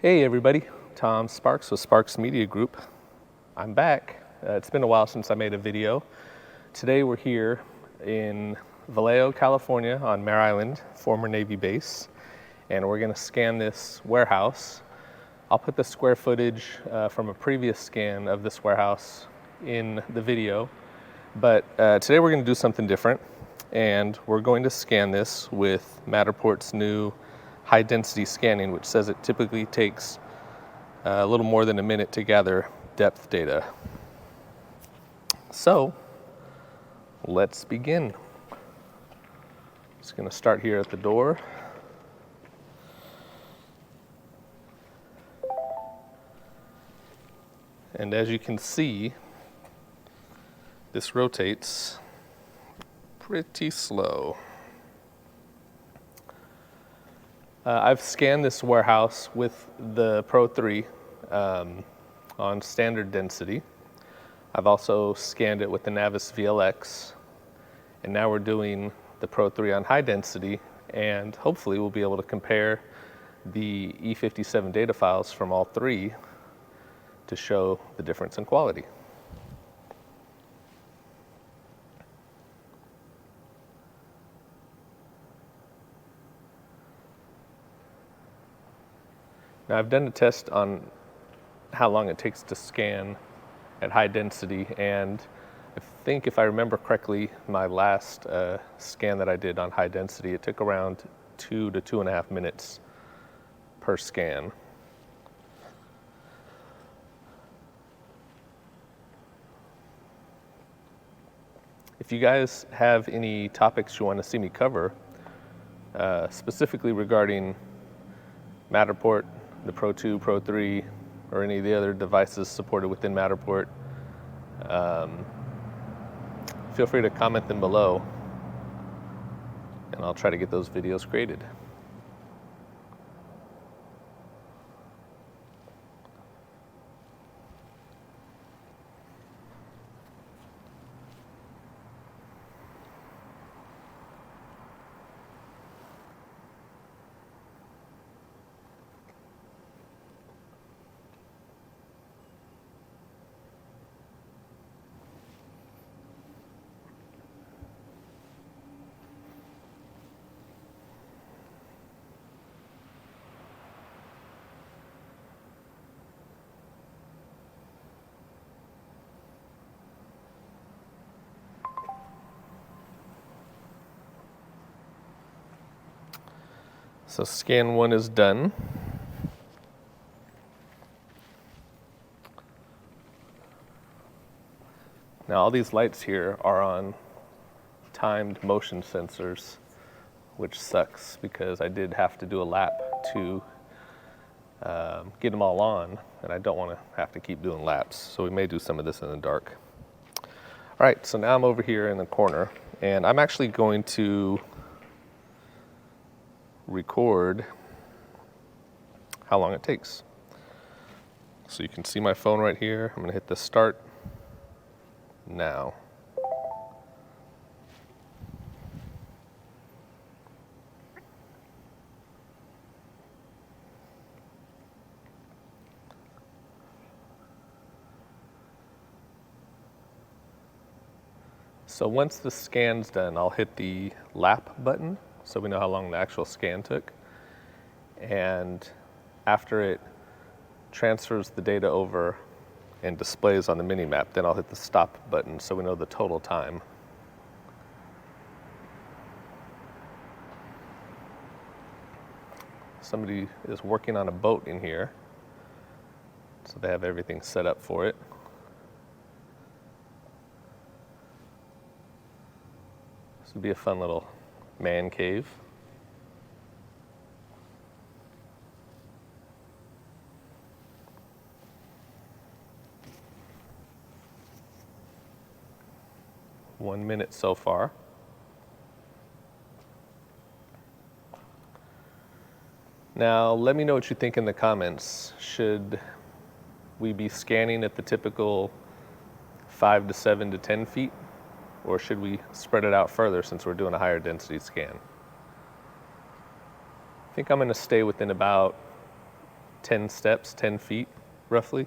Hey everybody, Tom Sparks with Sparks Media Group. I'm back. It's been a while since I made a video. Today we're here in Vallejo, California on Mare Island, former Navy base, and we're going to scan this warehouse. I'll put the square footage from a previous scan of this warehouse in the video, but today we're going to do something different, and we're going to scan this with Matterport's new high density scanning, which says it typically takes a little more than a minute to gather depth data. So let's begin. Just going to start here at the door. And as you can see, this rotates pretty slow. I've scanned this warehouse with the Pro3 on standard density. I've also scanned it with the Navis VLX, and now we're doing the Pro3 on high density, and hopefully we'll be able to compare the E57 data files from all three to show the difference in quality. Now I've done a test on how long it takes to scan at high density, and I think if I remember correctly, my last scan that I did on high density, it took around 2 to 2.5 minutes per scan. If you guys have any topics you want to see me cover, specifically regarding Matterport, the Pro2, Pro3, or any of the other devices supported within Matterport, feel free to comment them below, and I'll try to get those videos created. So scan 1 is done. Now all these lights here are on timed motion sensors, which sucks because I did have to do a lap to get them all on, and I don't want to have to keep doing laps, so we may do some of this in the dark. All right, so now I'm over here in the corner, and I'm actually going to record how long it takes. So you can see my phone right here. I'm going to hit the start now. So once the scan's done, I'll hit the lap button so we know how long the actual scan took. And after it transfers the data over and displays on the mini map, then I'll hit the stop button so we know the total time. Somebody is working on a boat in here, so they have everything set up for it. This would be a fun little man cave. One minute so far. Now, let me know what you think in the comments. Should we be scanning at the typical 5 to 7 to 10 feet? Or should we spread it out further since we're doing a higher density scan? I think I'm going to stay within about 10 steps, 10 feet roughly.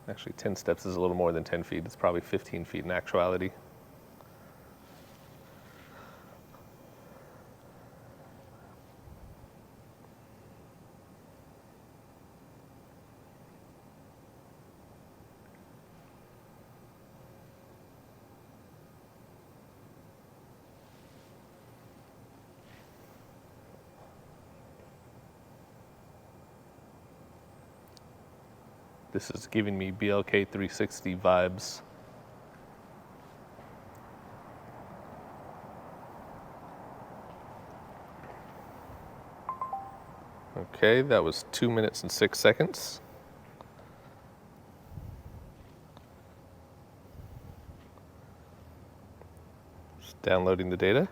Actually, 10 steps is a little more than 10 feet. It's probably 15 feet in actuality. This is giving me BLK 360 vibes. Okay, that was 2 minutes and 6 seconds. Just downloading the data.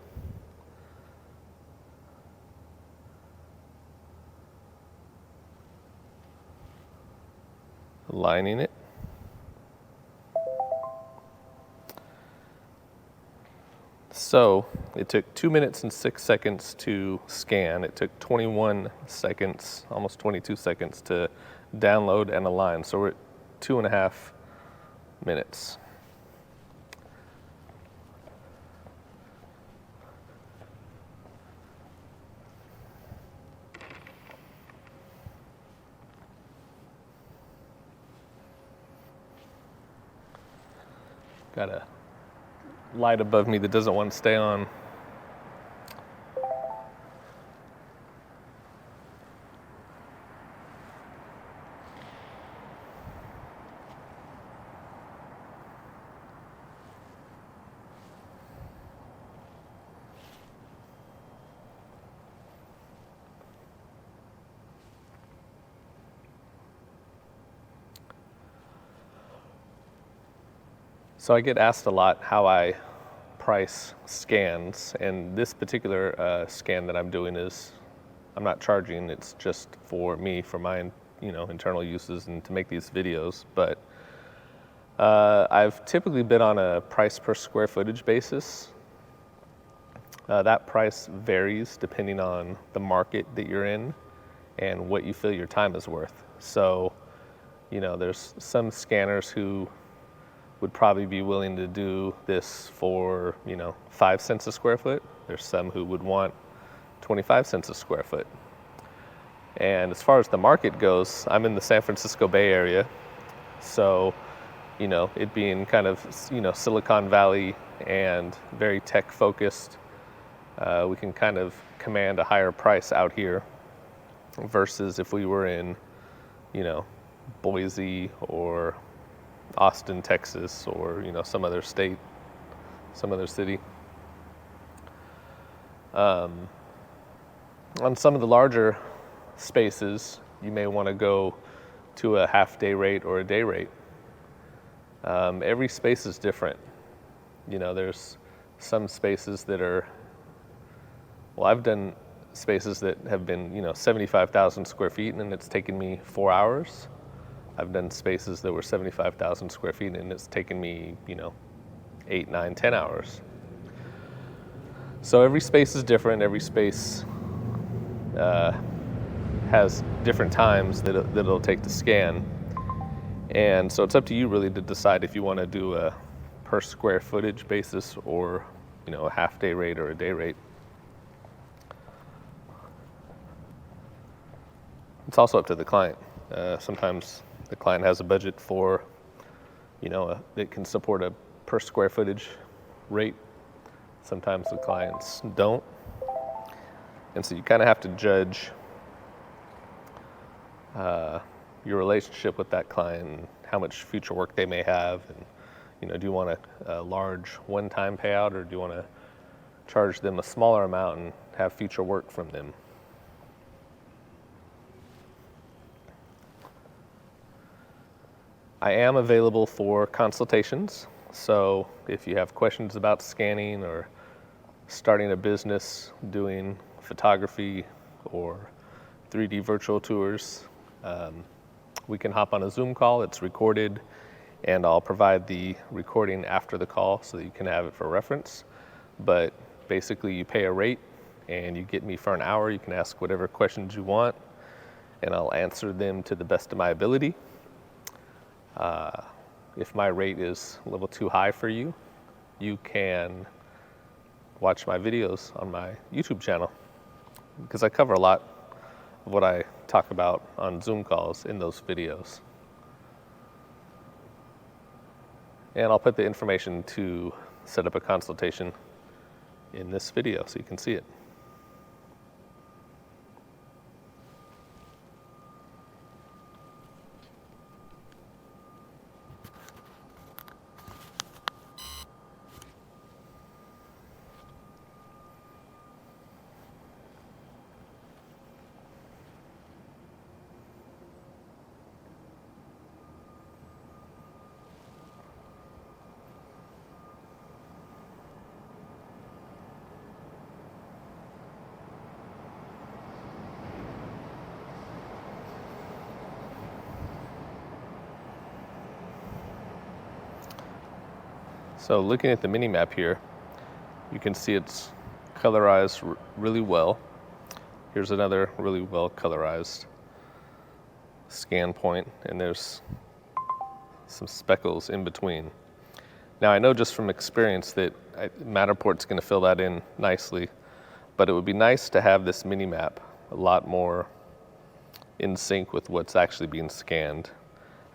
Aligning it. So it took 2 minutes and 6 seconds to scan. It took 21 seconds, almost 22 seconds to download and align. So we're at 2.5 minutes. Got a light above me that doesn't want to stay on. So I get asked a lot how I price scans, and this particular scan that I'm doing I'm not charging. It's just for me, for my internal uses and to make these videos. But I've typically been on a price per square footage basis. That price varies depending on the market that you're in and what you feel your time is worth. So, there's some scanners who would probably be willing to do this for, 5 cents a square foot. There's some who would want 25 cents a square foot. And as far as the market goes, I'm in the San Francisco Bay Area. So, it being kind of, Silicon Valley and very tech focused, we can kind of command a higher price out here versus if we were in, Boise or Austin, Texas, or some other state, some other city. On some of the larger spaces, you may want to go to a half-day rate or a day rate. Every space is different. There's some spaces that are, I've done spaces that have been 75,000 square feet and it's taken me 4 hours. I've done spaces that were 75,000 square feet and it's taken me, 8, 9, 10 hours. So every space is different. Every space has different times that it'll take to scan. And so it's up to you really to decide if you want to do a per square footage basis or, a half day rate or a day rate. It's also up to the client. Sometimes the client has a budget for, it can support a per square footage rate. Sometimes the clients don't. And so you kind of have to judge your relationship with that client and how much future work they may have. And, do you want a large one-time payout or do you want to charge them a smaller amount and have future work from them? I am available for consultations. So if you have questions about scanning or starting a business, doing photography or 3D virtual tours, we can hop on a Zoom call. It's recorded, and I'll provide the recording after the call so that you can have it for reference. But basically, you pay a rate, and you get me for an hour. You can ask whatever questions you want. and I'll answer them to the best of my ability. If my rate is a little too high for you, you can watch my videos on my YouTube channel, because I cover a lot of what I talk about on Zoom calls in those videos. And I'll put the information to set up a consultation in this video so you can see it. So looking at the mini map here, you can see it's colorized really well. Here's another really well colorized scan point, and there's some speckles in between. Now I know just from experience that Matterport's going to fill that in nicely, but it would be nice to have this mini map a lot more in sync with what's actually being scanned.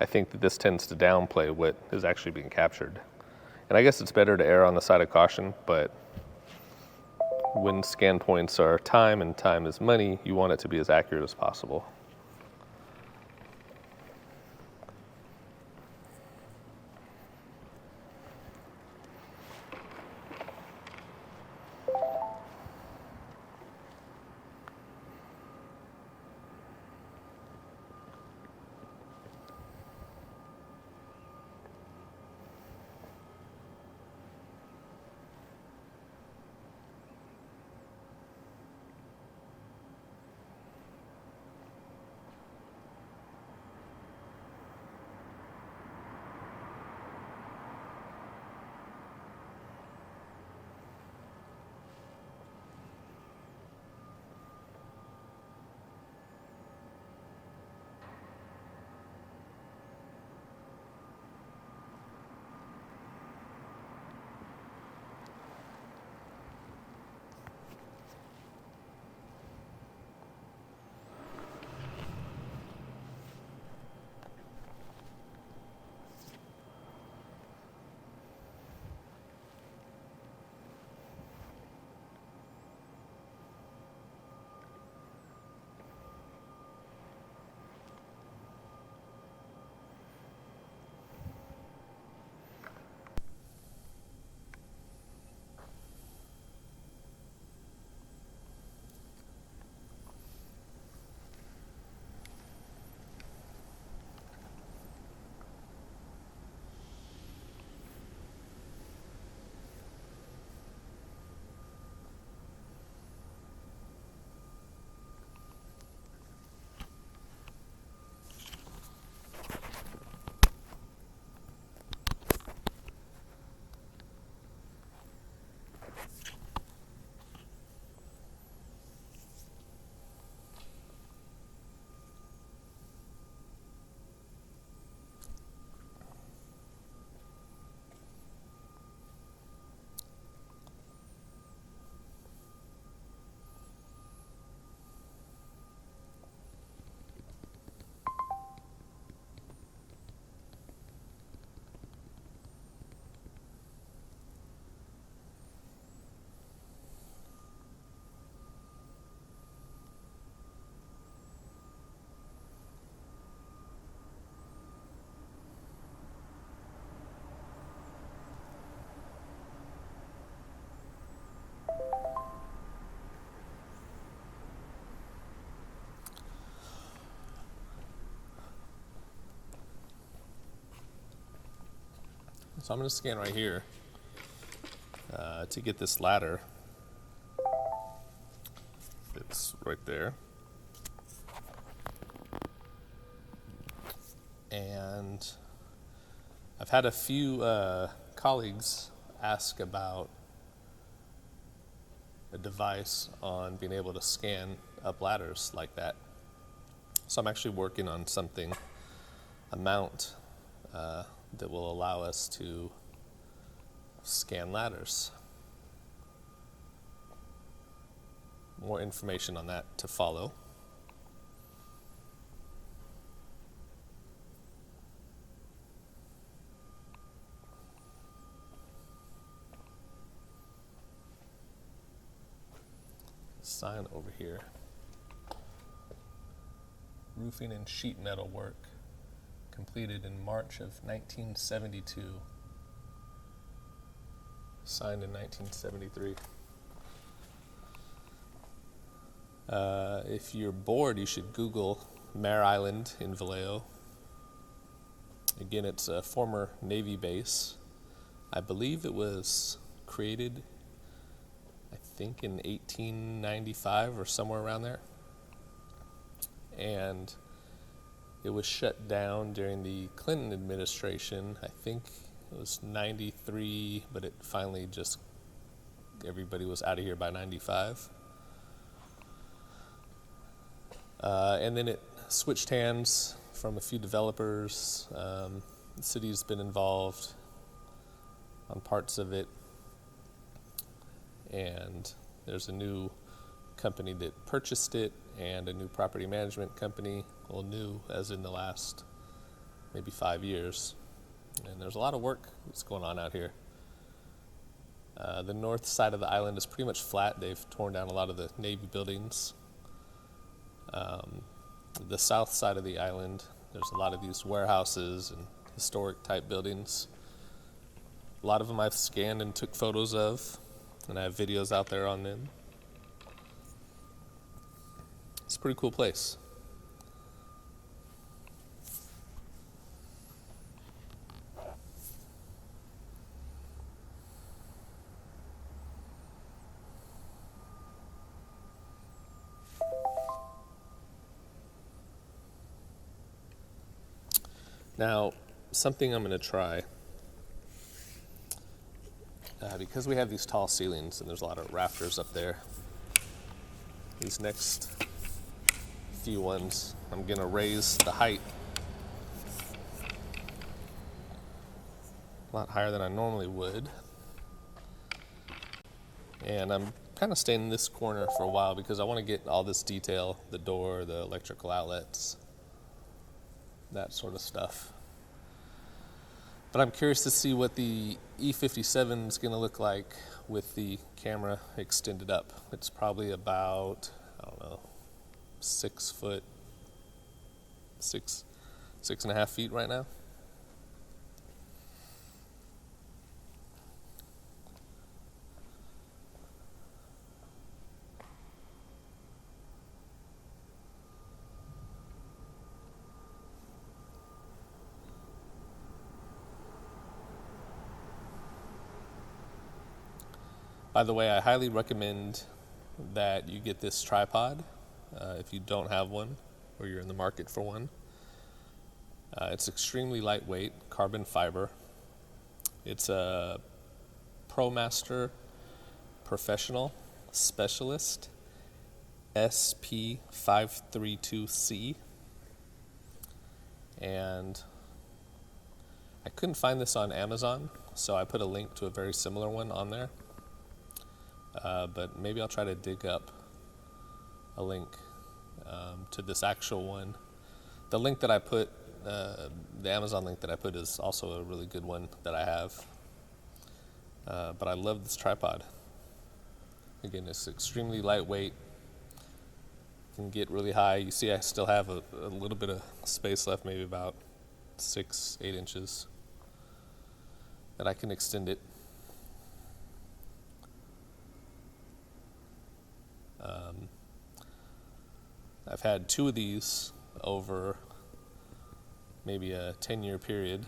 I think that this tends to downplay what is actually being captured. And I guess it's better to err on the side of caution, but when scan points are time and time is money, you want it to be as accurate as possible. So I'm going to scan right here to get this ladder. It's right there. And I've had a few colleagues ask about a device on being able to scan up ladders like that. So I'm actually working on something, a mount that will allow us to scan ladders. More information on that to follow. Sign over here. Roofing and sheet metal work completed in March of 1972. Signed in 1973. If you're bored, you should Google Mare Island in Vallejo. Again, it's a former Navy base. I believe it was created, I think, in 1895 or somewhere around there. And it was shut down during the Clinton administration. I think it was 93, but it finally just, everybody was out of here by 95. And then it switched hands from a few developers. The city's been involved on parts of it. And there's a new company that purchased it and a new property management company, well, new as in the last maybe 5 years. And there's a lot of work that's going on out here. The north side of the island is pretty much flat. They've torn down a lot of the Navy buildings. The south side of the island, there's a lot of these warehouses and historic type buildings. A lot of them I've scanned and took photos of, and I have videos out there on them. It's a pretty cool place. Now, something I'm going to try, because we have these tall ceilings and there's a lot of rafters up there, these next few ones, I'm going to raise the height a lot higher than I normally would. And I'm kind of staying in this corner for a while because I want to get all this detail, the door, the electrical outlets, that sort of stuff. But I'm curious to see what the E57 is going to look like with the camera extended up. It's probably about, I don't know, 6 foot, 6.5 feet right now. By the way, I highly recommend that you get this tripod if you don't have one or you're in the market for one. It's extremely lightweight, carbon fiber. It's a ProMaster Professional Specialist SP532C. And I couldn't find this on Amazon, so I put a link to a very similar one on there. But maybe I'll try to dig up a link to this actual one. The link that I put, the Amazon link that I put, is also a really good one that I have. But I love this tripod. Again, it's extremely lightweight. Can get really high. You see I still have a little bit of space left, maybe about 6-8 inches, that I can extend it. I've had 2 of these over maybe a 10-year period,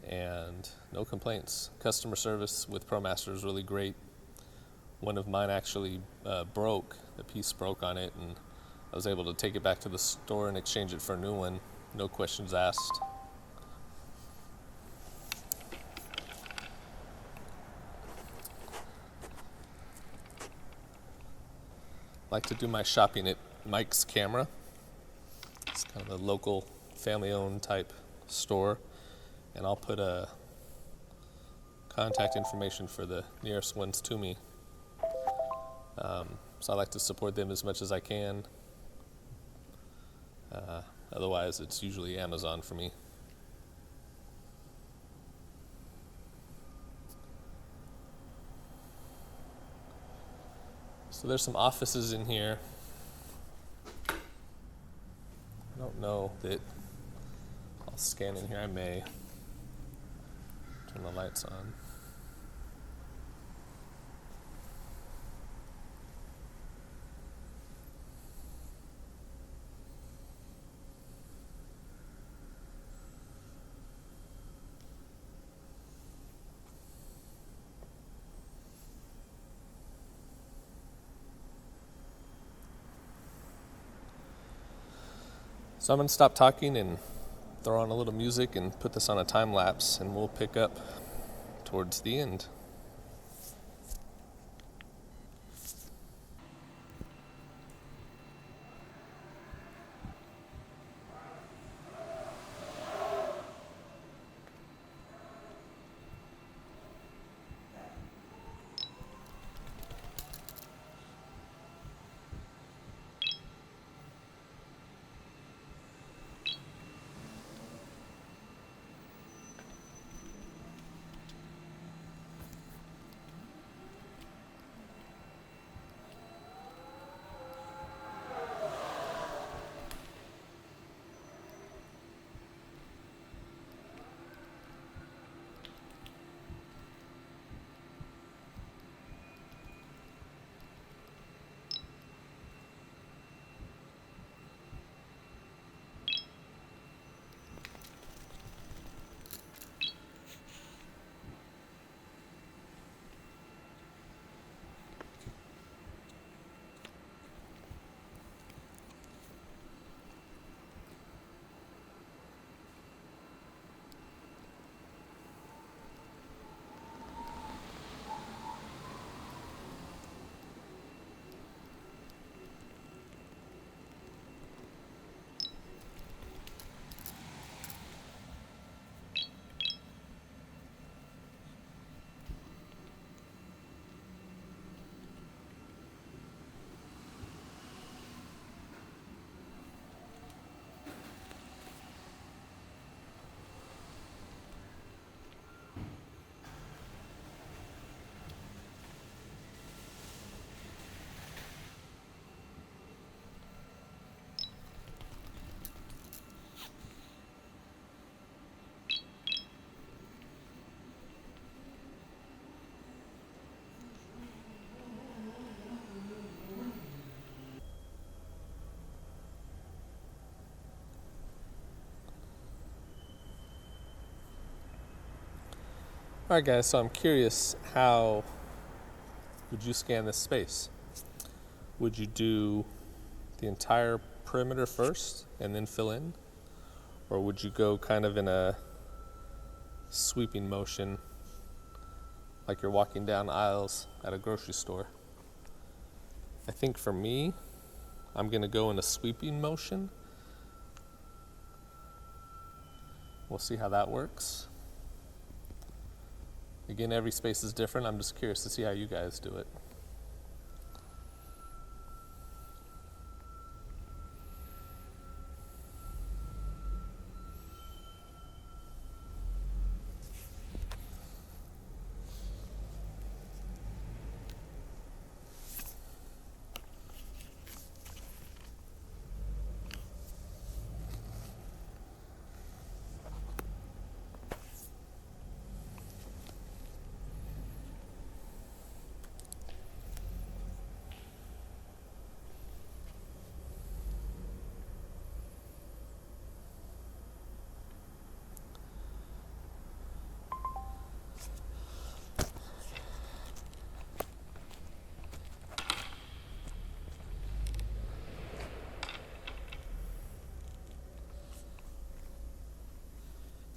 and no complaints. Customer service with ProMaster is really great. One of mine actually broke. The piece broke on it, and I was able to take it back to the store and exchange it for a new one. No questions asked. I like to do my shopping at Mike's Camera. kind of a local family-owned type store, and I'll put a contact information for the nearest ones to me. So I like to support them as much as I can. Otherwise, it's usually Amazon for me. So there's some offices in here. I don't know that I'll scan in here. I may turn the lights on. So I'm going to stop talking and throw on a little music and put this on a time lapse, and we'll pick up towards the end. All right, guys, so I'm curious, how would you scan this space? Would you do the entire perimeter first and then fill in? Or would you go kind of in a sweeping motion like you're walking down aisles at a grocery store? I think for me, I'm going to go in a sweeping motion. We'll see how that works. Again, every space is different. I'm just curious to see how you guys do it.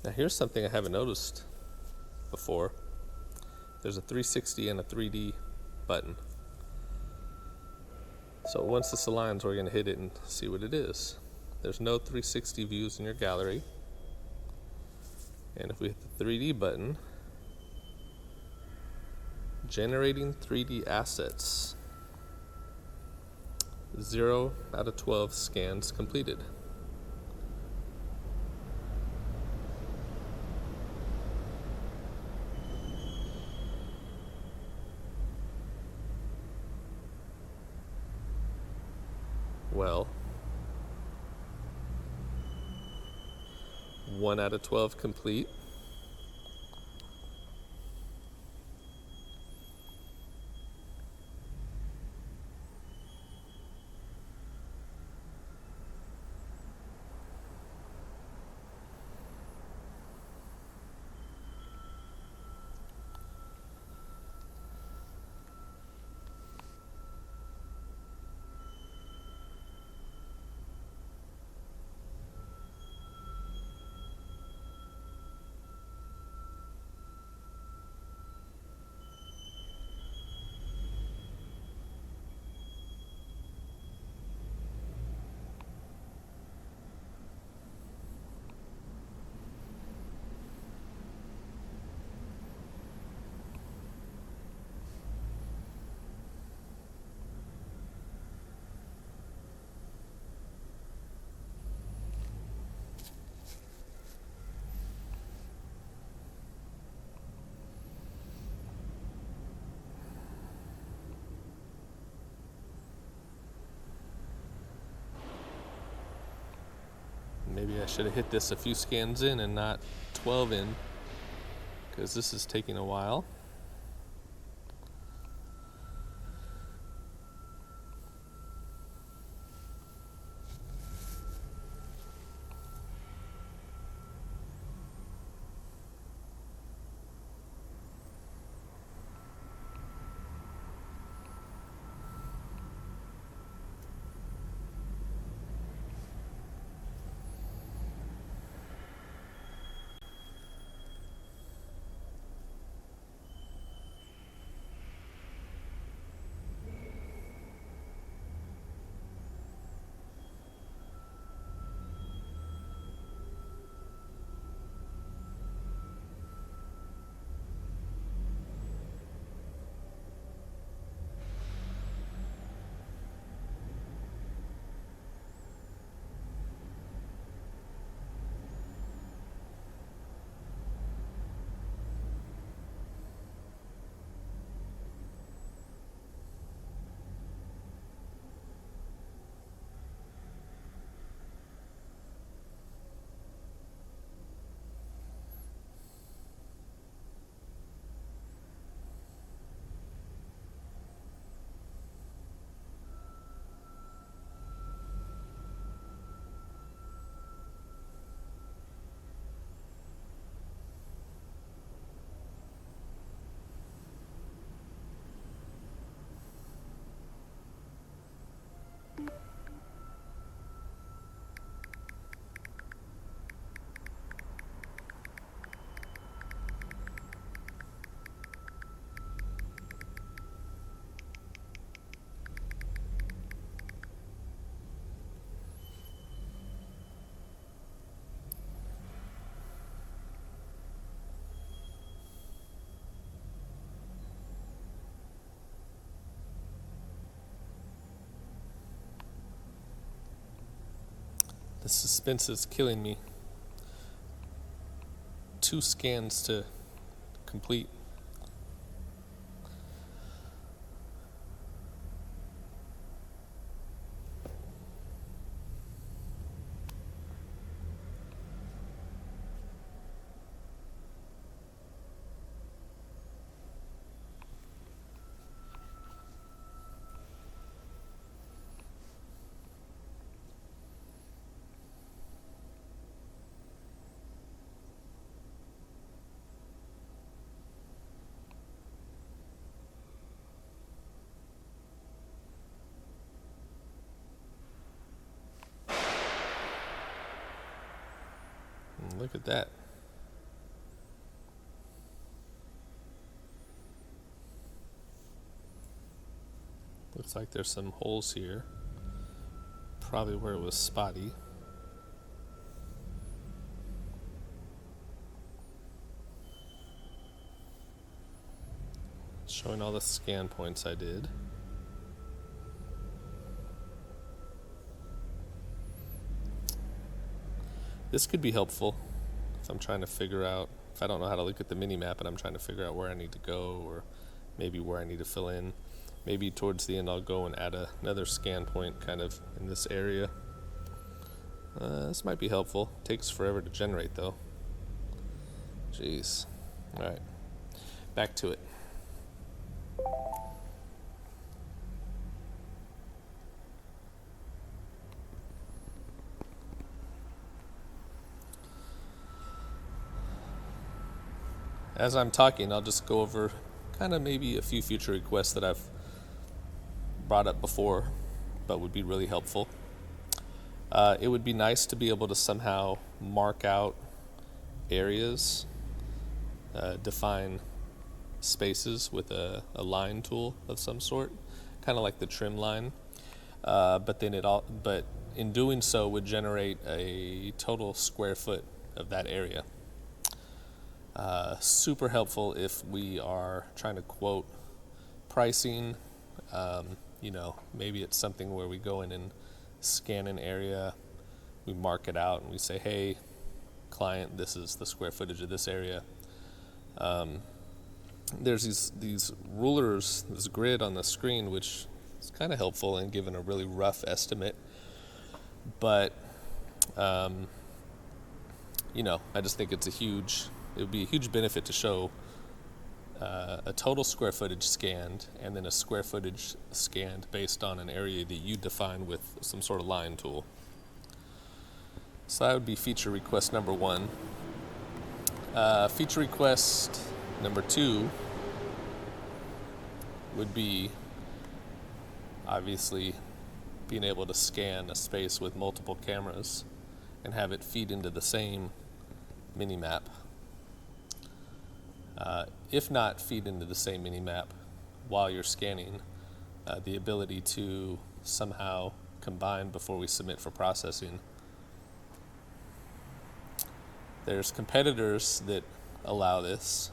Now here's something I haven't noticed before. There's a 360 and a 3D button. So once this aligns, we're going to hit it and see what it is. There's no 360 views in your gallery. And if we hit the 3D button, generating 3D assets. 0 out of 12 scans completed. Well, 1 out of 12 complete. Maybe I should have hit this a few scans in and not 12 in, because this is taking a while. The suspense is killing me. 2 scans to complete. Look at that. Looks like there's some holes here. Probably where it was spotty. Showing all the scan points I did. This could be helpful if I'm trying to figure out, if I don't know how to look at the mini map and I'm trying to figure out where I need to go, or maybe where I need to fill in. Maybe towards the end I'll go and add another scan point kind of in this area. This might be helpful. Takes forever to generate though. Jeez. Alright, back to it. As I'm talking, I'll just go over kind of maybe a few feature requests that I've brought up before, but would be really helpful. It would be nice to be able to somehow mark out areas, define spaces with a line tool of some sort, kind of like the trim line. But in doing so would generate a total square foot of that area. Super helpful if we are trying to quote pricing. Maybe it's something where we go in and scan an area, we mark it out, and we say, hey, client, this is the square footage of this area. There's these rulers, this grid on the screen, which is kind of helpful in giving a really rough estimate. But, I just think it would be a huge benefit to show a total square footage scanned and then a square footage scanned based on an area that you define with some sort of line tool. So that would be feature request number 1. Feature request number 2 would be obviously being able to scan a space with multiple cameras and have it feed into the same mini map. If not feed into the same mini map while you're scanning, the ability to somehow combine before we submit for processing. There's competitors that allow this,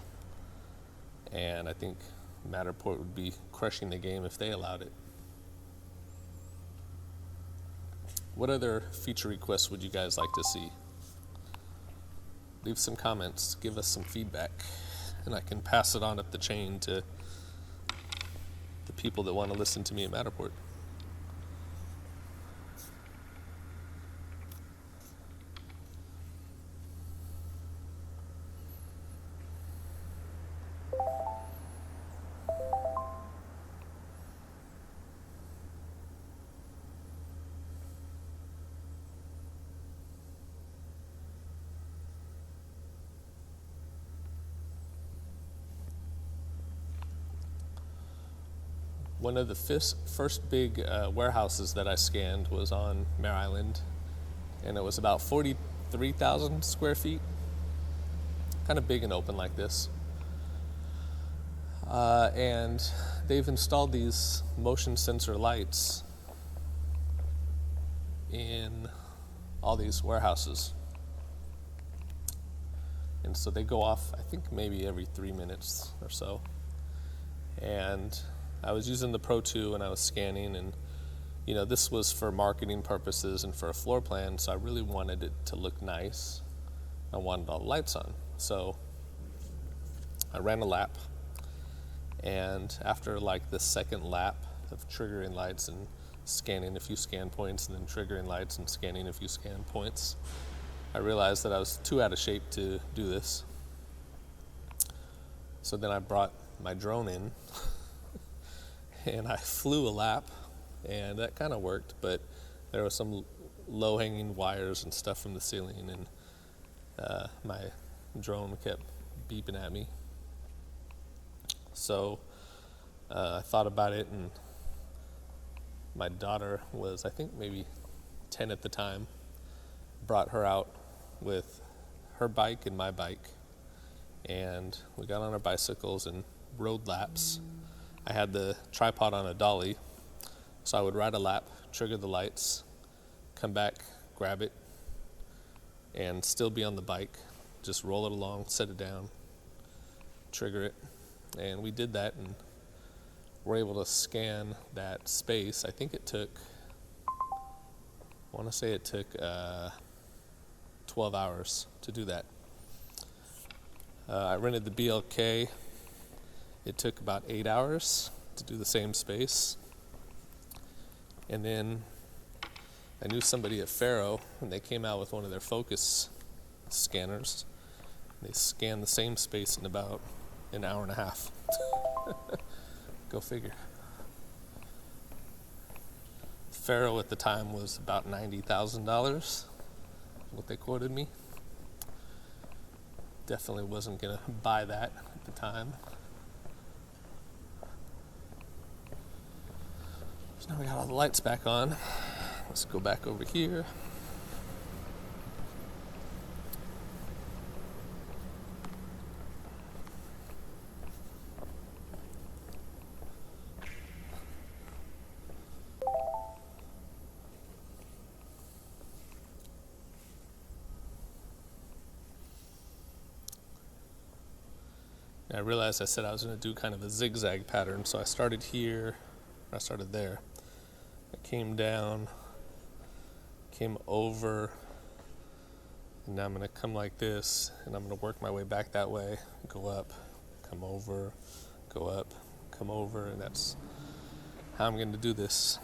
and I think Matterport would be crushing the game if they allowed it. What other feature requests would you guys like to see? Leave some comments, give us some feedback, and I can pass it on up the chain to the people that want to listen to me at Matterport. One of the first big warehouses that I scanned was on Mare Island, and it was about 43,000 square feet, kind of big and open like this. And they've installed these motion sensor lights in all these warehouses. And so they go off, I think maybe every 3 minutes or so. And I was using the Pro3 and I was scanning, and this was for marketing purposes and for a floor plan, so I really wanted it to look nice. I wanted all the lights on. So I ran a lap, and after like the second lap of triggering lights and scanning a few scan points and then triggering lights and scanning a few scan points, I realized that I was too out of shape to do this. So then I brought my drone in and I flew a lap, and that kind of worked, but there were some low-hanging wires and stuff from the ceiling, and my drone kept beeping at me. So I thought about it, and my daughter was, I think, maybe 10 at the time, brought her out with her bike and my bike, and we got on our bicycles and rode laps. I had the tripod on a dolly, so I would ride a lap, trigger the lights, come back, grab it, and still be on the bike, just roll it along, set it down, trigger it. And we did that, and were able to scan that space. I think it took, I want to say it took 12 hours to do that. I rented the BLK. It took about 8 hours to do the same space. And then I knew somebody at Faro, and they came out with one of their focus scanners. They scanned the same space in about an hour and a half. Go figure. Faro at the time was about $90,000, what they quoted me. Definitely wasn't gonna buy that at the time. So now we got all the lights back on. Let's go back over here. I realized I said I was going to do kind of a zigzag pattern, so I started here, I started there. I came down, came over, and now I'm going to come like this, and I'm going to work my way back that way, go up, come over, go up, come over, and that's how I'm going to do this.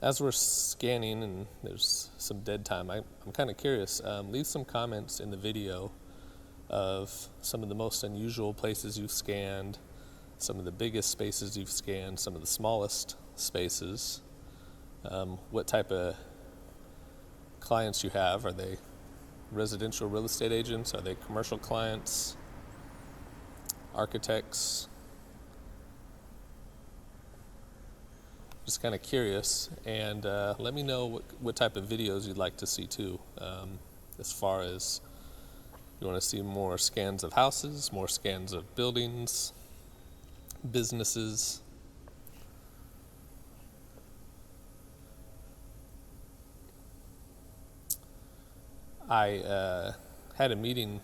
As we're scanning and there's some dead time, I'm kind of curious. Leave some comments in the video of some of the most unusual places you've scanned, some of the biggest spaces you've scanned, some of the smallest spaces, what type of clients you have. Are they residential real estate agents? Are they commercial clients? Architects? Just kind of curious, and let me know what type of videos you'd like to see too, as far as you want to see more scans of houses, more scans of buildings, businesses. I had a meeting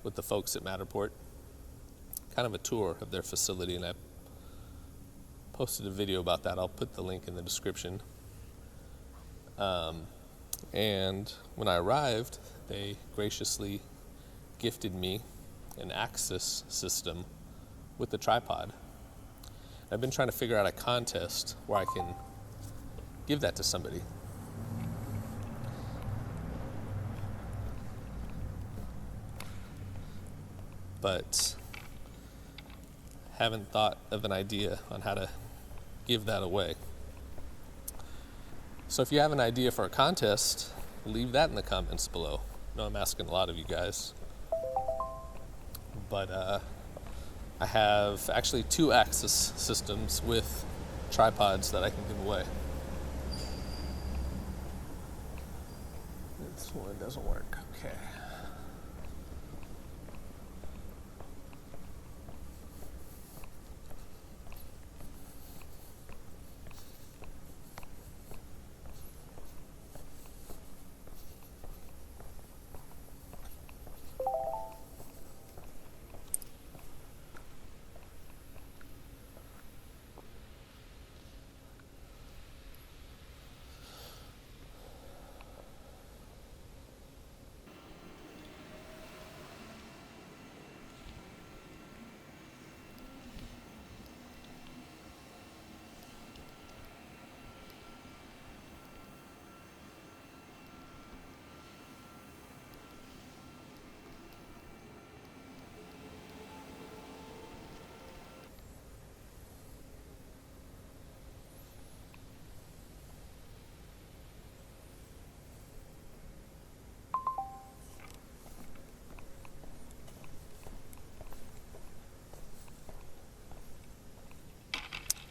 with the folks at Matterport, kind of a tour of their facility, and I posted a video about that. I'll put the link in the description. And when I arrived, they graciously gifted me an Axis system with the tripod. I've been trying to figure out a contest where I can give that to somebody. But haven't thought of an idea on how to give that away. So if you have an idea for a contest, leave that in the comments below. I know I'm asking a lot of you guys. But I have actually 2 Axis systems with tripods that I can give away. This one doesn't work. Okay.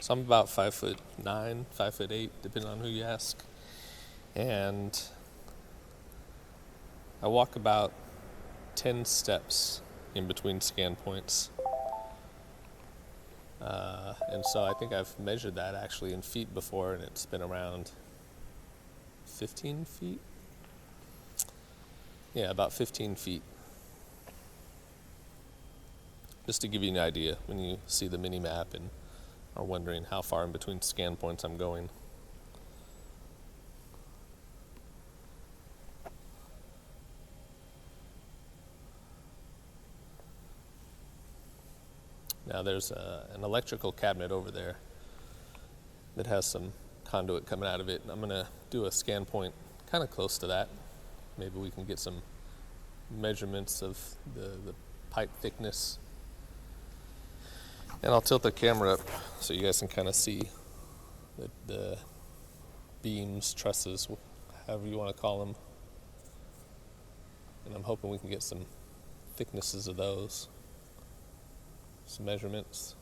So I'm about 5'9", 5'8", depending on who you ask. And I walk about 10 steps in between scan points. And so I think I've measured that actually in feet before, and it's been around 15 feet. Yeah, about 15 feet. Just to give you an idea when you see the mini map and are wondering how far in between scan points I'm going. Now there's an electrical cabinet over there that has some conduit coming out of it. I'm gonna do a scan point kind of close to that. Maybe we can get some measurements of the pipe thickness. And I'll tilt the camera up so you guys can kind of see the beams, trusses, however you want to call them. And I'm hoping we can get some thicknesses of those, some measurements.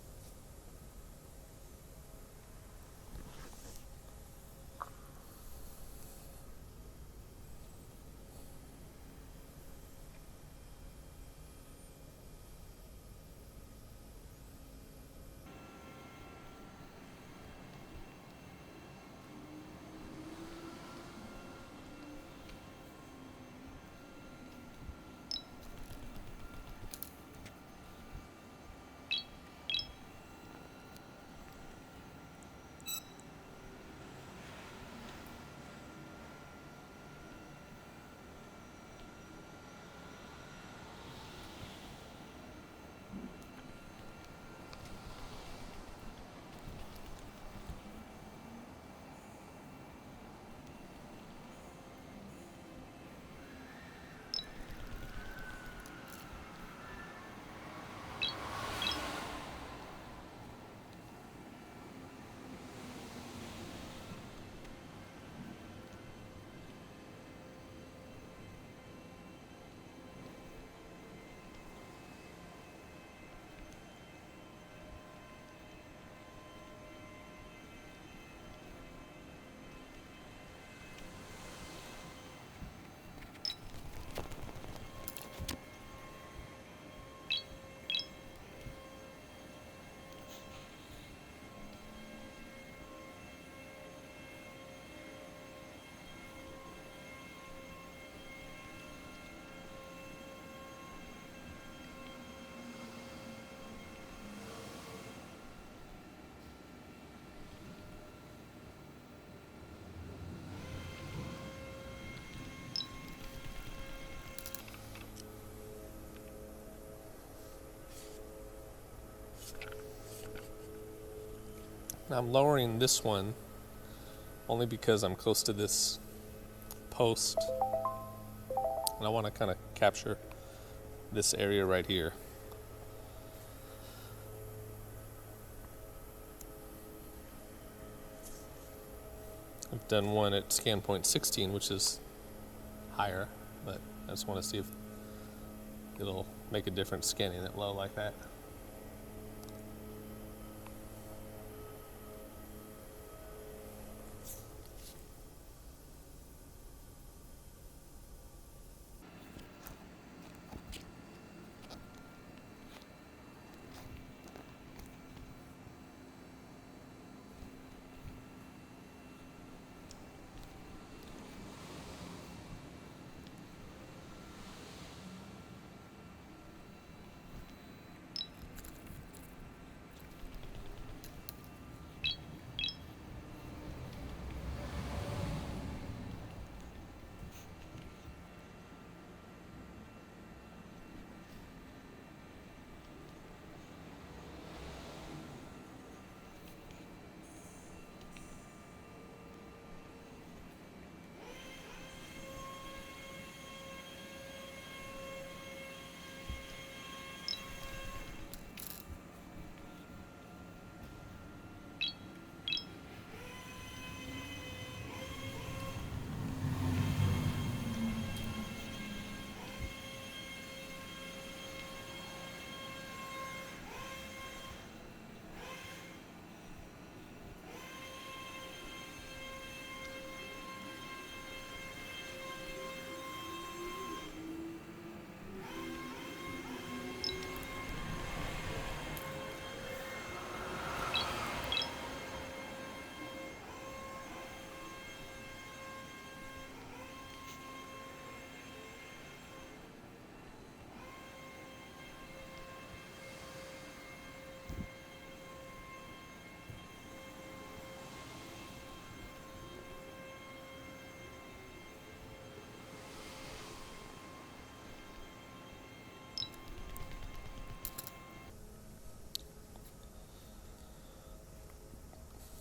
Now I'm lowering this one only because I'm close to this post and I want to kind of capture this area right here. I've done one at scan point 16, which is higher, but I just want to see if it'll make a difference scanning it low like that.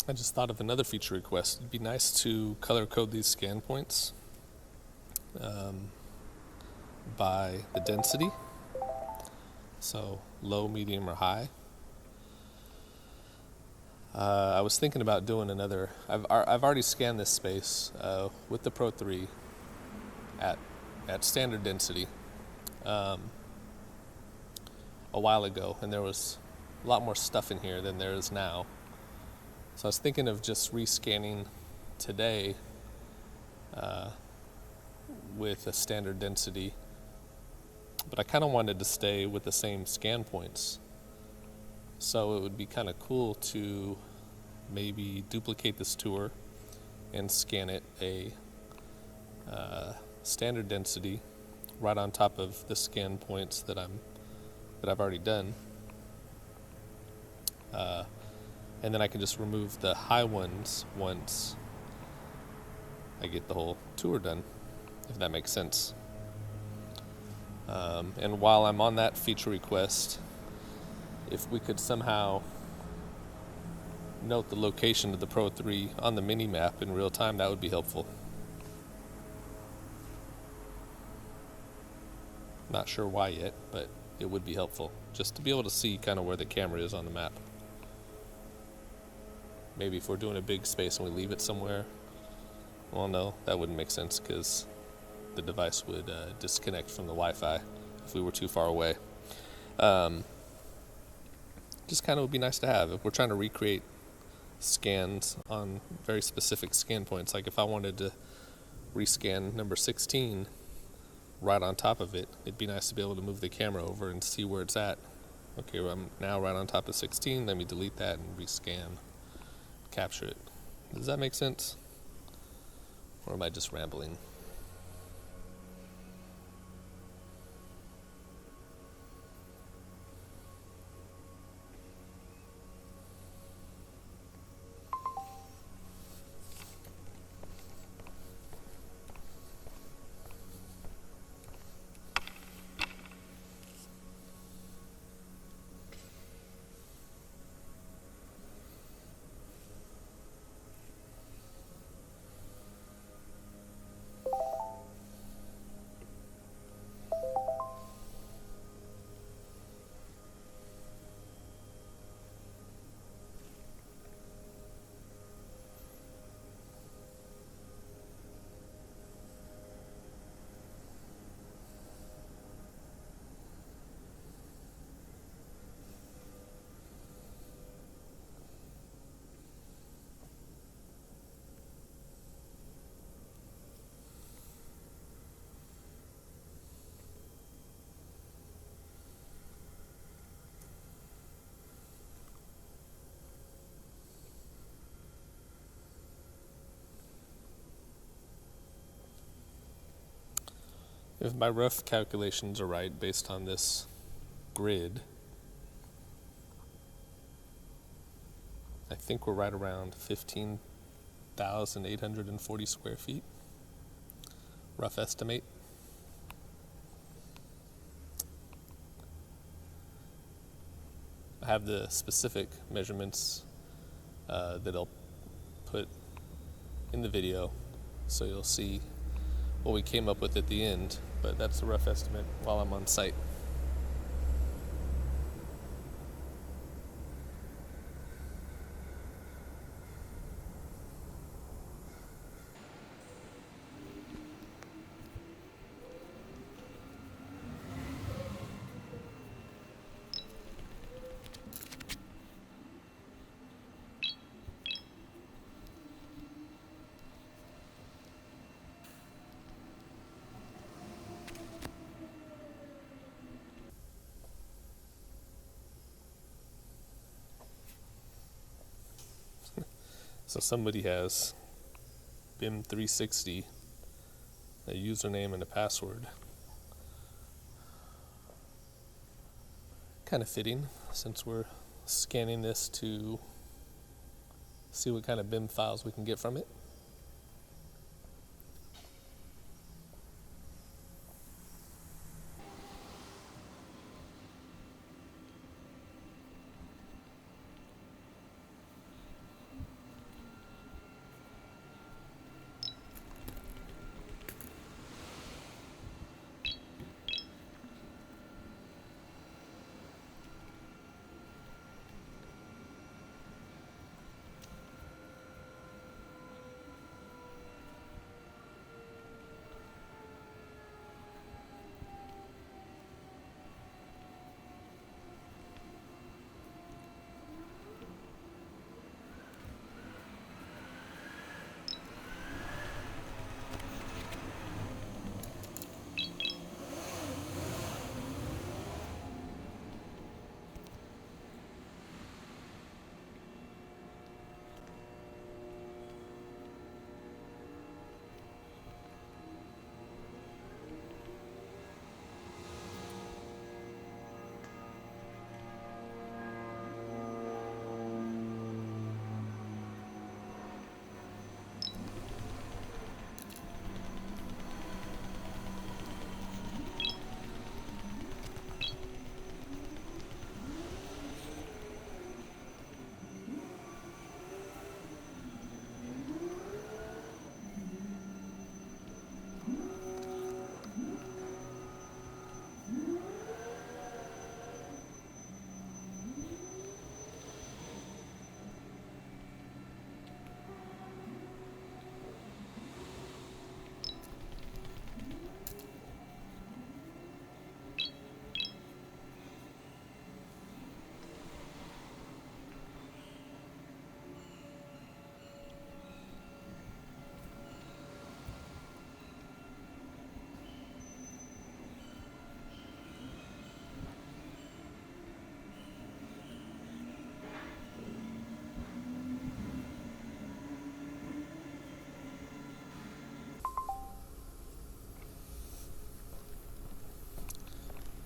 I just thought of another feature request. It'd be nice to color code these scan points by the density, so low, medium, or high. I was thinking about doing another. I've already scanned this space with the Pro 3 at standard density a while ago, and there was a lot more stuff in here than there is now. So I was thinking of just rescanning today with a standard density, but I kind of wanted to stay with the same scan points. So it would be kind of cool to maybe duplicate this tour and scan it a standard density right on top of the scan points that I've already done. And then I can just remove the high ones once I get the whole tour done, if that makes sense. And while I'm on that feature request, if we could somehow note the location of the Pro 3 on the mini map in real time, that would be helpful. Not sure why yet, but it would be helpful just to be able to see kind of where the camera is on the map. Maybe if we're doing a big space and we leave it somewhere, well, no, that wouldn't make sense because the device would disconnect from the Wi-Fi if we were too far away. Just kind of would be nice to have if we're trying to recreate scans on very specific scan points. Like if I wanted to rescan number 16 right on top of it, it'd be nice to be able to move the camera over and see where it's at. Okay, well, I'm now right on top of 16. Let me delete that and rescan, capture it. Does that make sense? Or am I just rambling? If my rough calculations are right, based on this grid, I think we're right around 15,840 square feet. Rough estimate. I have the specific measurements that I'll put in the video, so you'll see what we came up with at the end, but that's a rough estimate while I'm on site. So somebody has BIM360, a username and a password. Kind of fitting since we're scanning this to see what kind of BIM files we can get from it.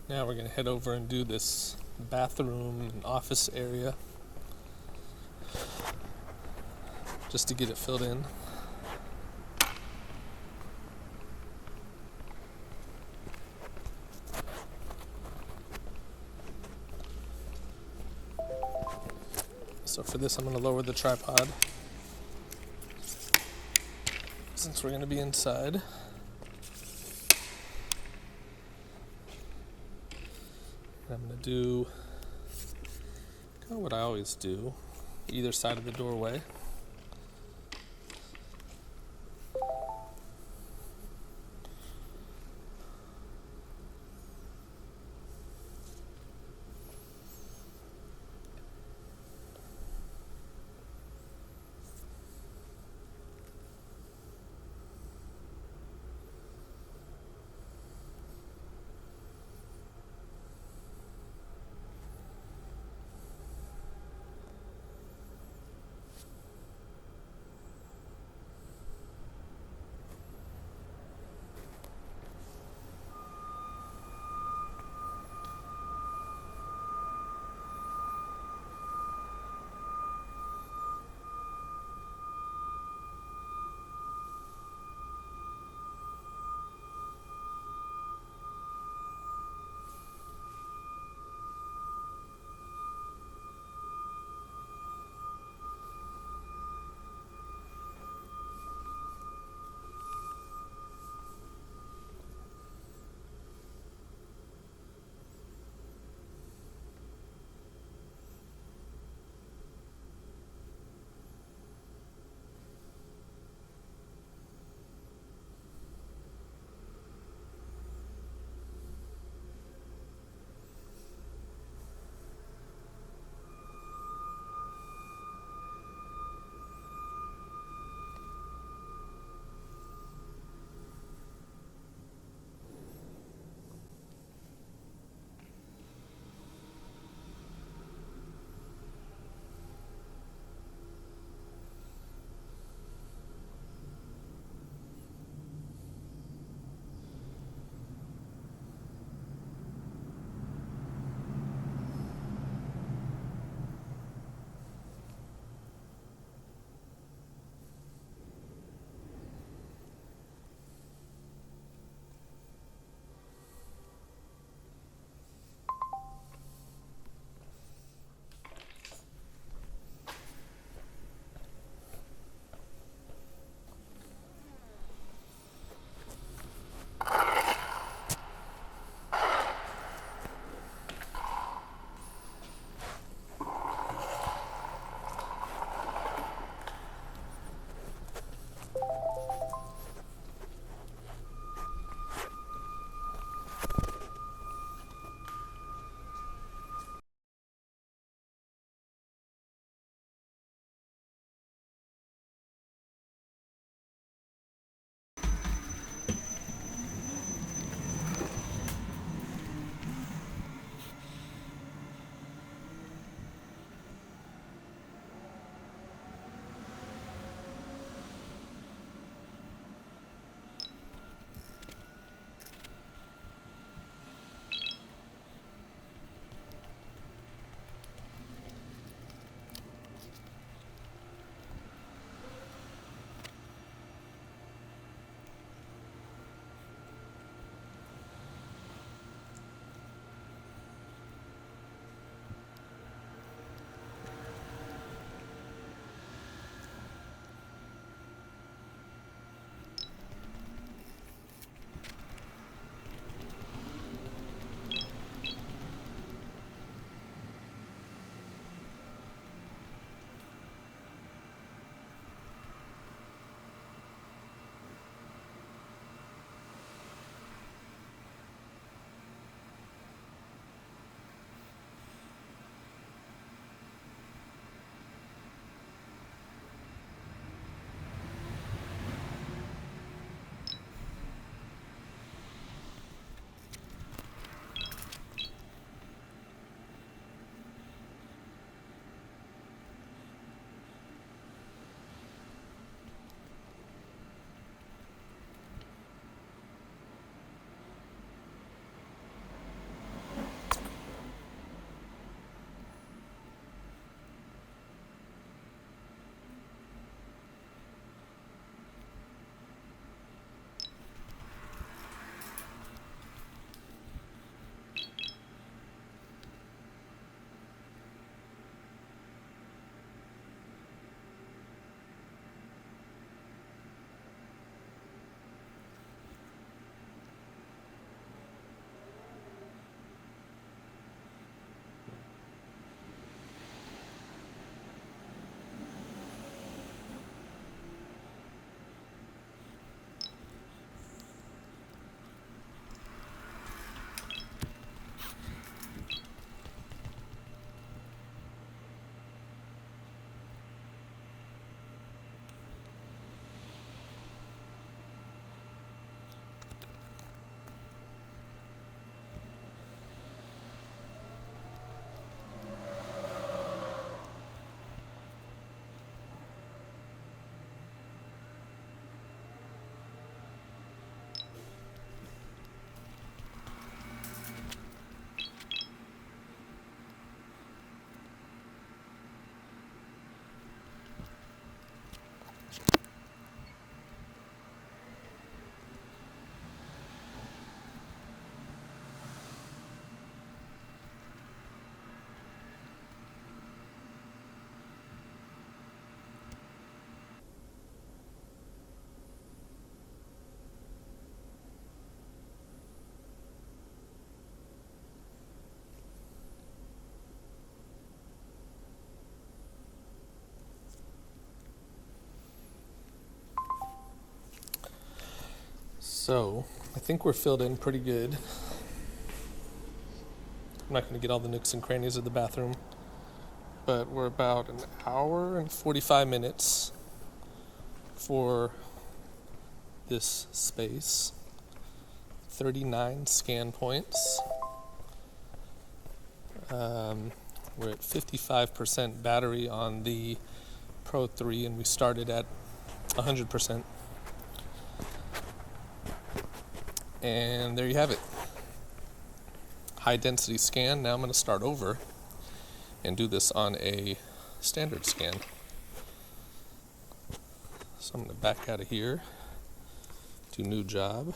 Now we're going to head over and do this bathroom and office area just to get it filled in. So for this, I'm going to lower the tripod since we're going to be inside. And I'm going to do kind of what I always do, either side of the doorway. So, I think we're filled in pretty good. I'm not going to get all the nooks and crannies of the bathroom, but we're about an hour and 45 minutes for this space. 39 scan points. We're at 55% battery on the Pro 3, and we started at 100%. And there you have it. High density scan. Now I'm going to start over and do this on a standard scan. So I'm going to back out of here, do new job,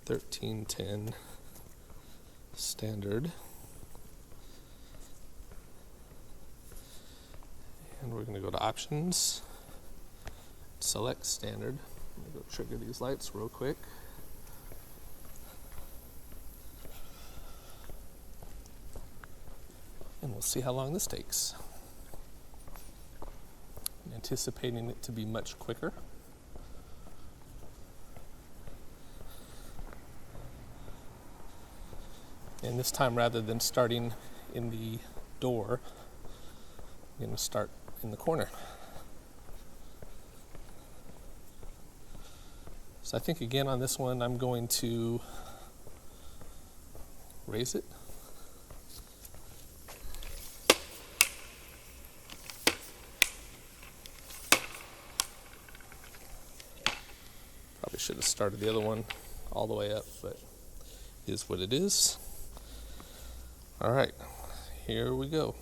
1310 standard. And we're going to go to options, select standard. I'm going to go trigger these lights real quick. And we'll see how long this takes. I'm anticipating it to be much quicker. And this time, rather than starting in the door, I'm going to start in the corner. So I think again on this one, I'm going to raise it. Probably should have started the other one all the way up, but it is what it is. All right, here we go.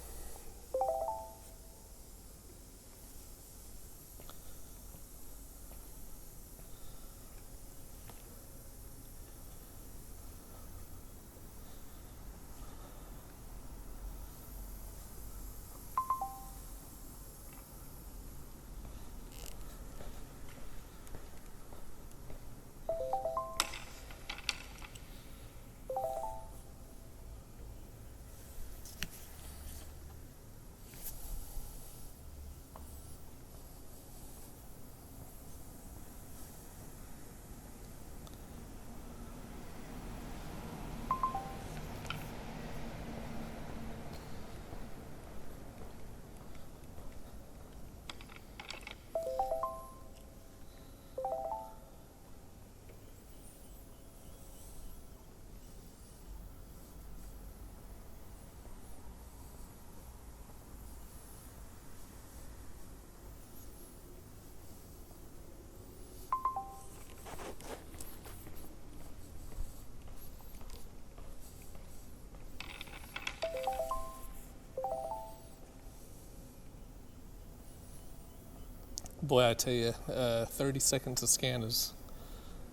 Boy, I tell you, 30 seconds of scan is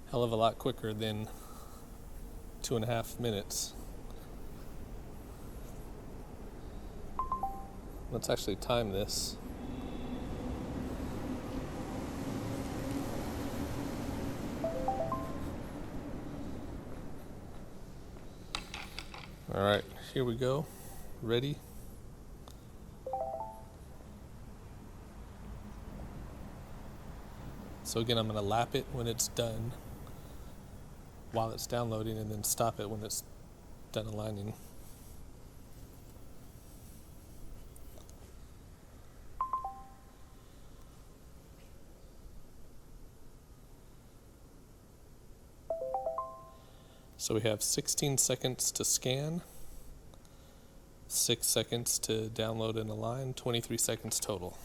a hell of a lot quicker than 2.5 minutes. Let's actually time this. All right, here we go. Ready? So again, I'm going to lap it when it's done while it's downloading, and then stop it when it's done aligning. So we have 16 seconds to scan, 6 seconds to download and align, 23 seconds total.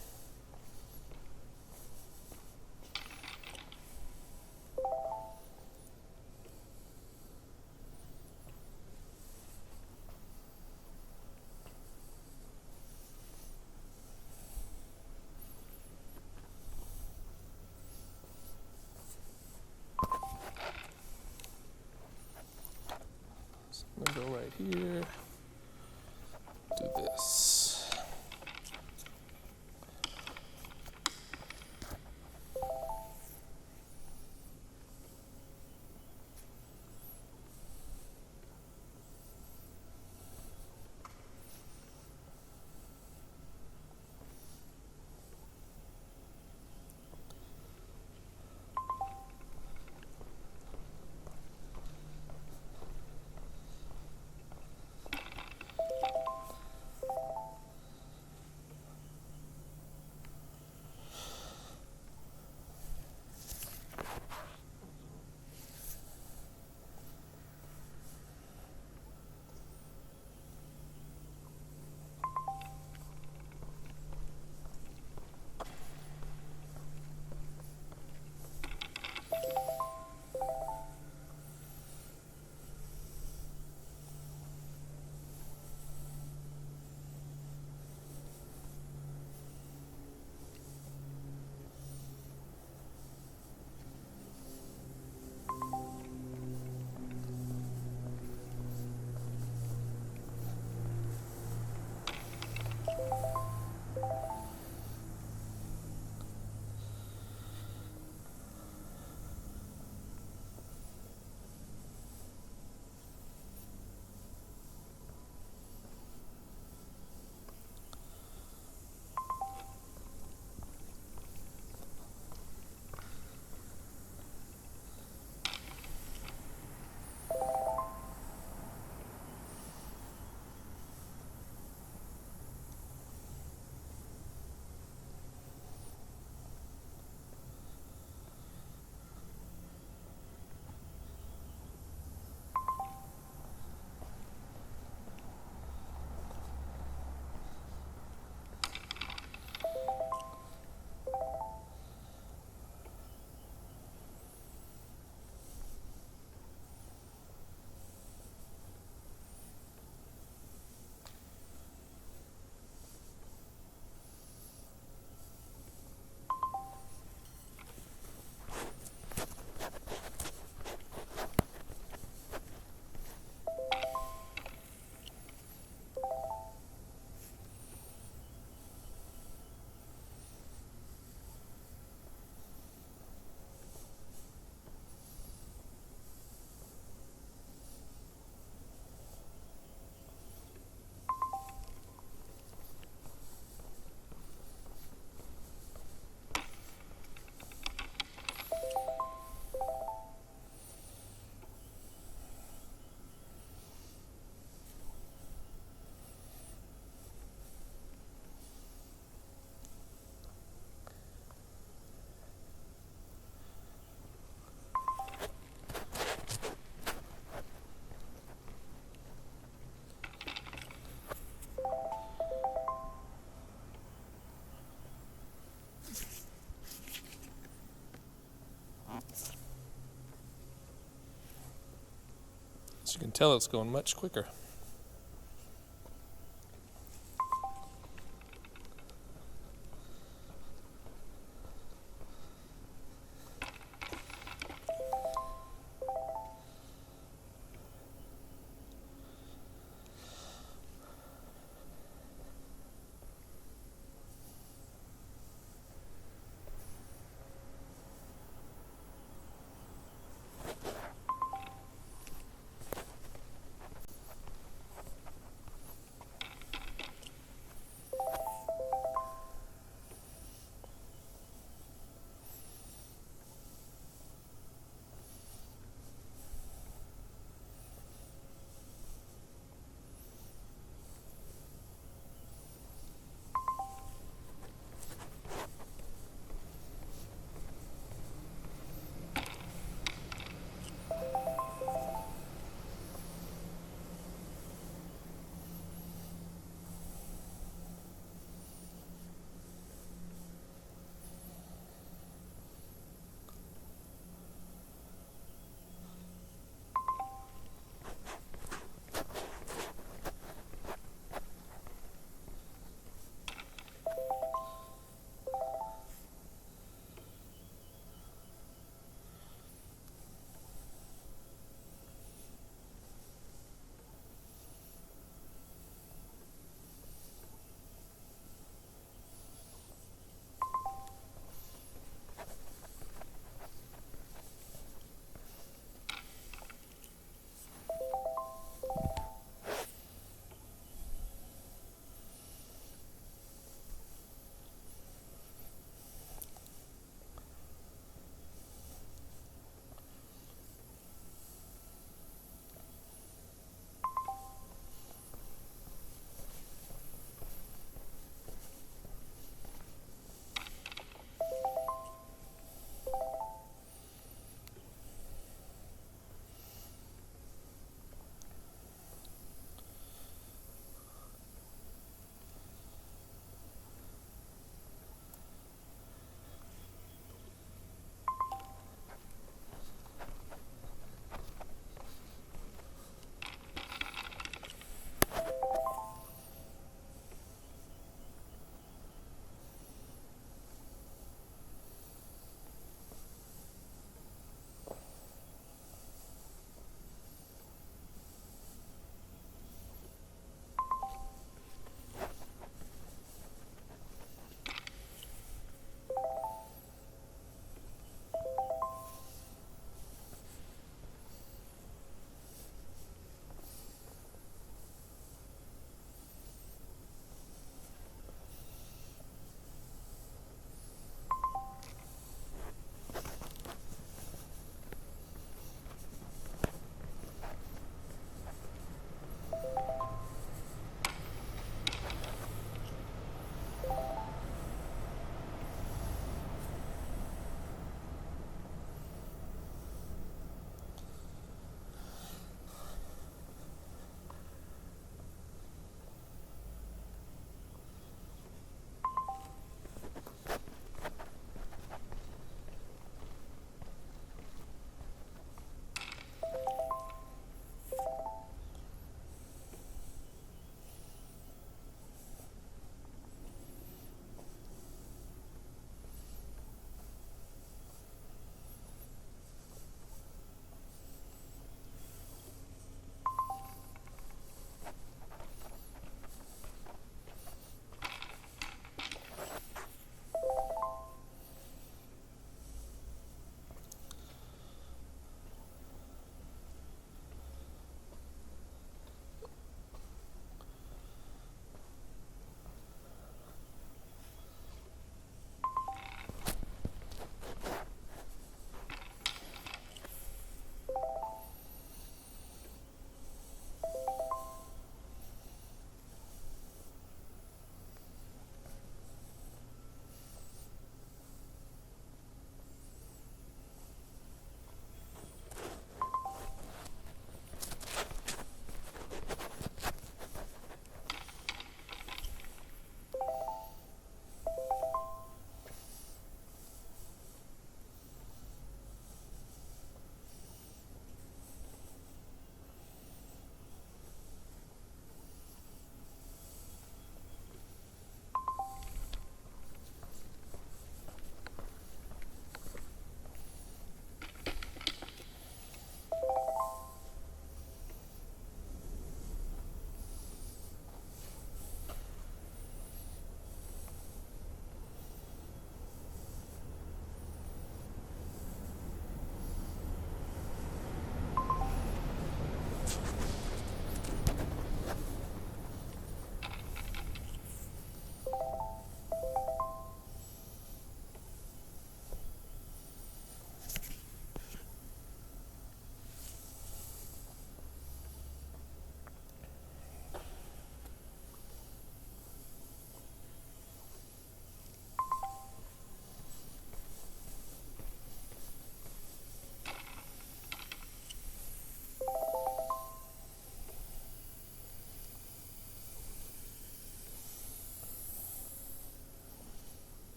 I'm gonna go right here, do this. As you can tell, it's going much quicker.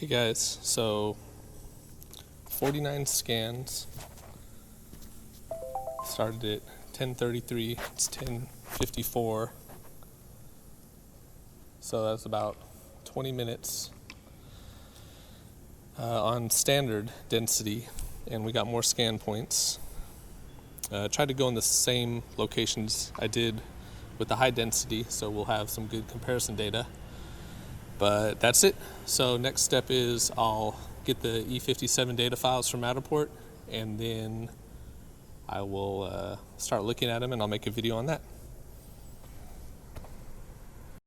Okay guys, so 49 scans. Started at 10:33, it's 10:54. So that's about 20 minutes on standard density, and we got more scan points. Tried to go in the same locations I did with the high density, so we'll have some good comparison data. But that's it. So next step is I'll get the E57 data files from Matterport, and then I will start looking at them, and I'll make a video on that.